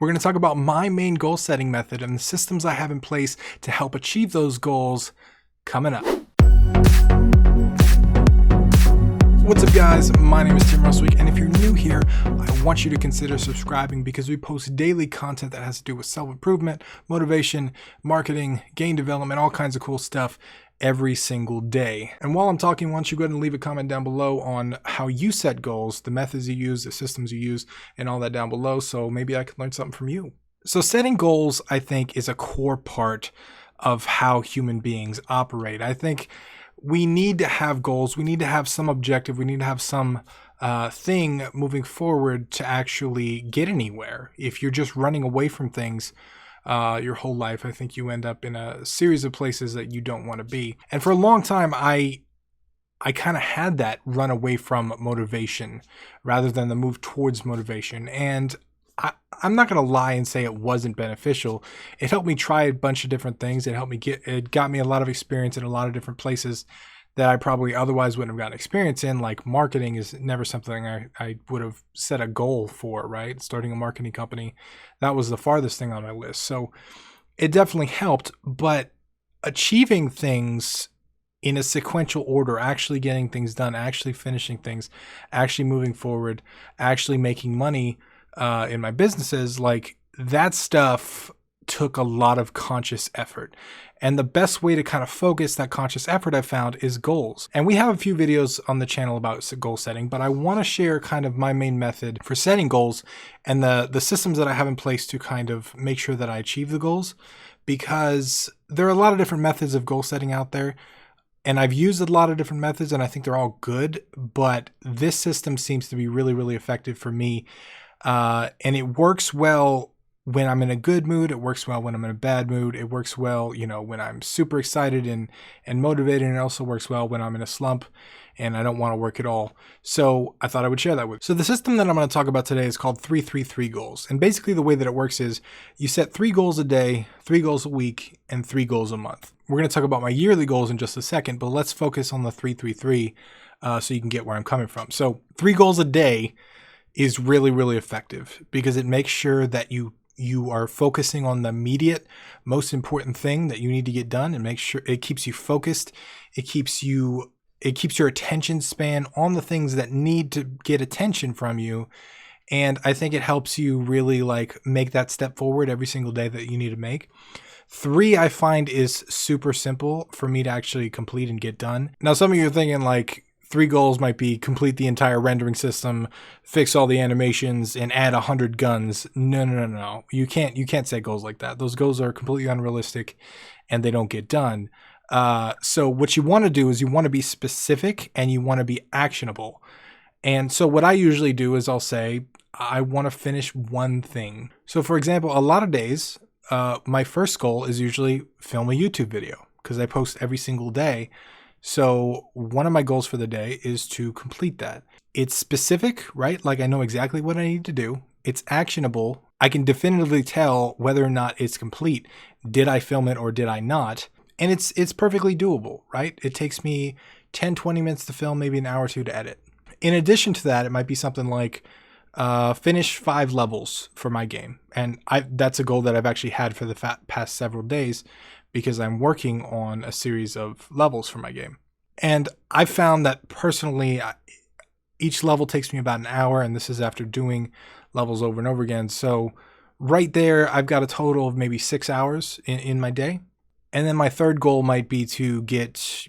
We're going to talk about my main goal setting method and the systems I have in place to help achieve those goals coming up. What's up guys, my name is Tim Roswick, and if you're new here, I want you to consider subscribing because we post daily content that has to do with self-improvement, motivation, marketing, game development, all kinds of cool stuff every single day. And while I'm talking, why don't you go ahead and leave a comment down below on how you set goals, the methods you use, the systems you use, and all that down below, so maybe I can learn something from you. So setting goals, I think, is a core part of how human beings operate. I think we need to have goals. We need to have some objective. We need to have some thing moving forward to actually get anywhere. If you're just running away from things your whole life, I think you end up in a series of places that you don't want to be. And for a long time, I kind of had that run away from motivation rather than the move towards motivation. And I'm not going to lie and say it wasn't beneficial. It helped me try a bunch of different things. It got me a lot of experience in a lot of different places that I probably otherwise wouldn't have gotten experience in. Like marketing is never something I would have set a goal for, right? Starting a marketing company, that was the farthest thing on my list. So it definitely helped, but achieving things in a sequential order, actually getting things done, actually finishing things, actually moving forward, actually making money in my businesses, like that stuff took a lot of conscious effort. And the best way to kind of focus that conscious effort I found is goals. And we have a few videos on the channel about goal setting, but I want to share kind of my main method for setting goals and the systems that I have in place to kind of make sure that I achieve the goals, because there are a lot of different methods of goal setting out there. And I've used a lot of different methods and I think they're all good, but this system seems to be really, really effective for me. And it works well when I'm in a good mood. It works well when I'm in a bad mood. It works well, when I'm super excited and motivated. And it also works well when I'm in a slump and I don't want to work at all. So I thought I would share that with you. So the system that I'm going to talk about today is called 3-3-3 goals. And basically the way that it works is you set 3 goals a day, 3 goals a week, and 3 goals a month. We're going to talk about my yearly goals in just a second, but let's focus on the 3-3-3 so you can get where I'm coming from. So 3 goals a day is really, really effective because it makes sure that you are focusing on the immediate, most important thing that you need to get done, and make sure it keeps you focused. It keeps your attention span on the things that need to get attention from you. And I think it helps you really make that step forward every single day that you need to make. 3, I find, is super simple for me to actually complete and get done. Now, some of you are thinking 3 goals might be complete the entire rendering system, fix all the animations, and add 100 guns. No. You can't set goals like that. Those goals are completely unrealistic and they don't get done. So what you want to do is you want to be specific and you want to be actionable. And so what I usually do is I'll say, I want to finish one thing. So for example, a lot of days, my first goal is usually film a YouTube video because I post every single day. So one of my goals for the day is to complete that. It's specific, right? I know exactly what I need to do. It's actionable. I can definitively tell whether or not it's complete. Did I film it or did I not? And it's perfectly doable, right? It takes me 10, 20 minutes to film, maybe an hour or 2 to edit. In addition to that, it might be something like finish 5 levels for my game. And that's a goal that I've actually had for the past several days, because I'm working on a series of levels for my game. And I found that personally, each level takes me about an hour, and this is after doing levels over and over again. So right there, I've got a total of maybe 6 hours in my day. And then my third goal might be to get,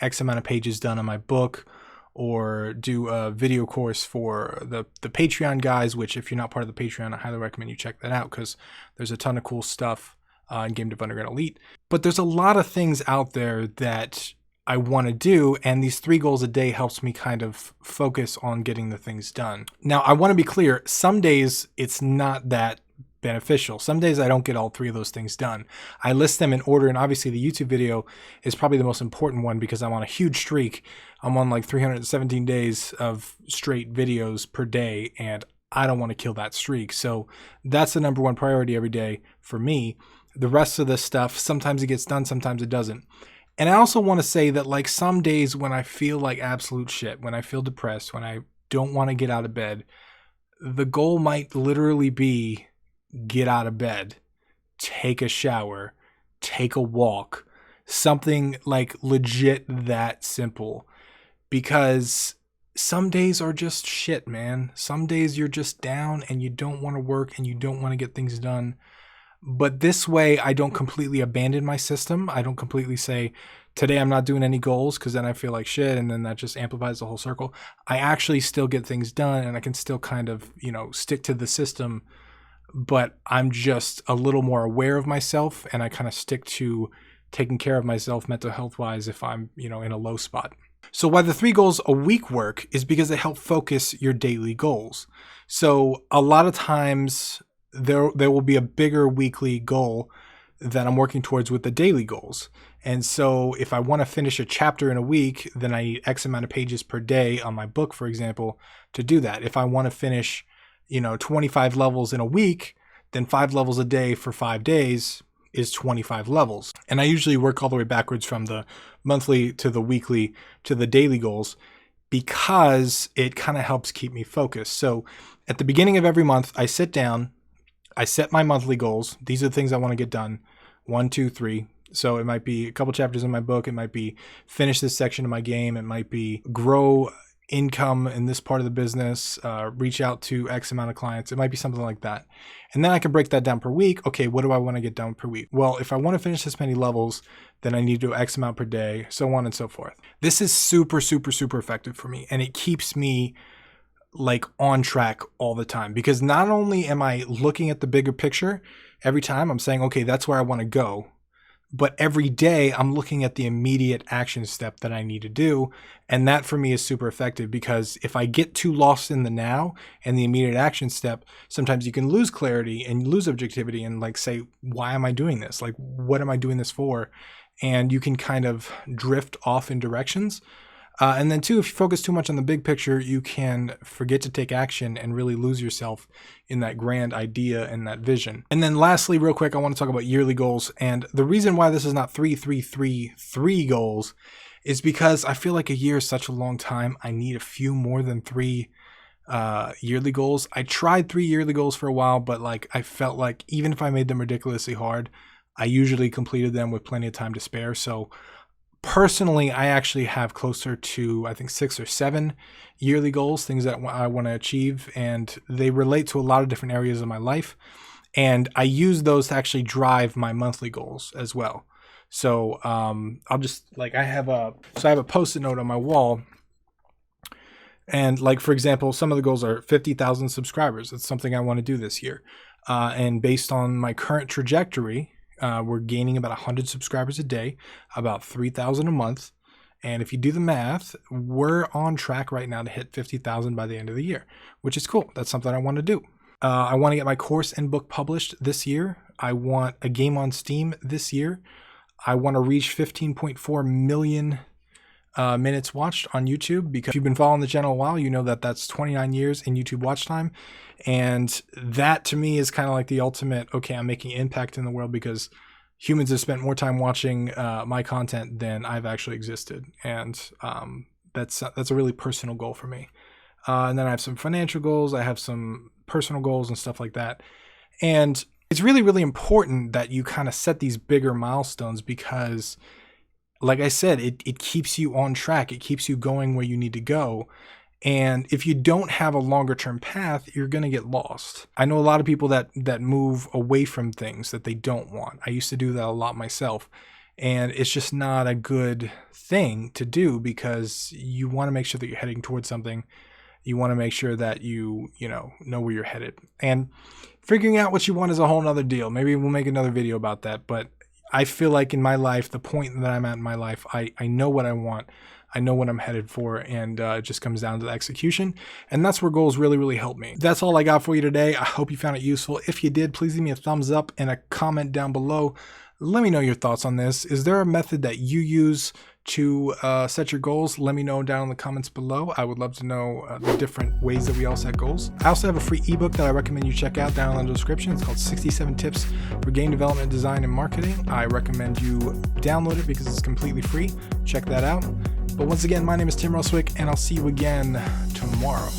X amount of pages done on my book, or do a video course for the Patreon guys, which if you're not part of the Patreon, I highly recommend you check that out because there's a ton of cool stuff in Game Dev Underground Elite. But there's a lot of things out there that I want to do, and these 3 goals a day helps me kind of focus on getting the things done. Now, I want to be clear, some days it's not that beneficial. Some days I don't get all 3 of those things done. I list them in order, and obviously the YouTube video is probably the most important one because I'm on a huge streak. I'm on 317 days of straight videos per day, and I don't want to kill that streak. So that's the number 1 priority every day for me. The rest of the stuff, sometimes it gets done, sometimes it doesn't. And I also want to say that some days when I feel like absolute shit, when I feel depressed, when I don't want to get out of bed, the goal might literally be get out of bed, take a shower, take a walk, something like legit that simple. Because some days are just shit, man. Some days you're just down and you don't want to work and you don't want to get things done. But this way, I don't completely abandon my system. I don't completely say, today I'm not doing any goals, because then I feel like shit, and then that just amplifies the whole circle. I actually still get things done, and I can still kind of, stick to the system, but I'm just a little more aware of myself, and I kind of stick to taking care of myself mental health wise if I'm, in a low spot. So why the 3 goals a week work is because they help focus your daily goals. So a lot of times there will be a bigger weekly goal that I'm working towards with the daily goals. And so if I want to finish a chapter in a week, then I need X amount of pages per day on my book, for example, to do that. If I want to finish, 25 levels in a week, then 5 levels a day for 5 days is 25 levels. And I usually work all the way backwards from the monthly to the weekly to the daily goals, because it kind of helps keep me focused. So at the beginning of every month, I sit down, I set my monthly goals. These are the things I want to get done. 1, 2, 3. So it might be a couple chapters in my book. It might be finish this section of my game. It might be grow income in this part of the business, reach out to X amount of clients. It might be something like that. And then I can break that down per week. Okay, what do I want to get done per week? Well, if I want to finish this many levels, then I need to do X amount per day, so on and so forth. This is super, super, super effective for me. And it keeps me like on track all the time, because not only am I looking at the bigger picture every time, I'm saying, okay, that's where I want to go. But every day I'm looking at the immediate action step that I need to do. And that for me is super effective, because if I get too lost in the now and the immediate action step, sometimes you can lose clarity and lose objectivity and like say, why am I doing this? Like, what am I doing this for? And you can kind of drift off in directions. And then too, if you focus too much on the big picture, you can forget to take action and really lose yourself in that grand idea and that vision. And then lastly, real quick, I want to talk about yearly goals. And the reason why this is not 3, 3, 3, 3 goals is because I feel like a year is such a long time. I need a few more than 3 yearly goals. I tried 3 yearly goals for a while, but like I felt like even if I made them ridiculously hard, I usually completed them with plenty of time to spare. So personally, I actually have closer to, I think, 6 or 7 yearly goals, things that I want to achieve, and they relate to a lot of different areas of my life. And I use those to actually drive my monthly goals as well. So I'll just like, I have a Post-it note on my wall. And like, for example, some of the goals are 50,000 subscribers. That's something I want to do this year. And based on my current trajectory, we're gaining about 100 subscribers a day, about 3,000 a month. And if you do the math, we're on track right now to hit 50,000 by the end of the year, which is cool. That's something I want to do. I want to get my course and book published this year. I want a game on Steam this year. I want to reach 15.4 million minutes watched on YouTube, because if you've been following the channel a while, you know that that's 29 years in YouTube watch time. And that to me is kind of like the ultimate, okay, I'm making impact in the world, because humans have spent more time watching my content than I've actually existed. And that's a really personal goal for me. And then I have some financial goals. I have some personal goals and stuff like that. And it's really, really important that you kind of set these bigger milestones, because like I said, it keeps you on track. It keeps you going where you need to go. And if you don't have a longer term path, you're going to get lost. I know a lot of people that move away from things that they don't want. I used to do that a lot myself. And it's just not a good thing to do, because you want to make sure that you're heading towards something. You want to make sure that you know where you're headed. And figuring out what you want is a whole nother deal. Maybe we'll make another video about that. But I feel like in my life, the point that I'm at in my life, I know what I want. I know what I'm headed for, and it just comes down to the execution. And that's where goals really, really help me. That's all I got for you today. I hope you found it useful. If you did, please leave me a thumbs up and a comment down below. Let me know your thoughts on this. Is there a method that you use to set your goals? Let me know down in the comments below. I would love to know the different ways that we all set goals. I also have a free ebook that I recommend you check out down in the description. It's called 67 Tips for Game Development, Design, and Marketing. I recommend you download it because it's completely free. Check that out. But once again, my name is Tim Roswick, and I'll see you again tomorrow.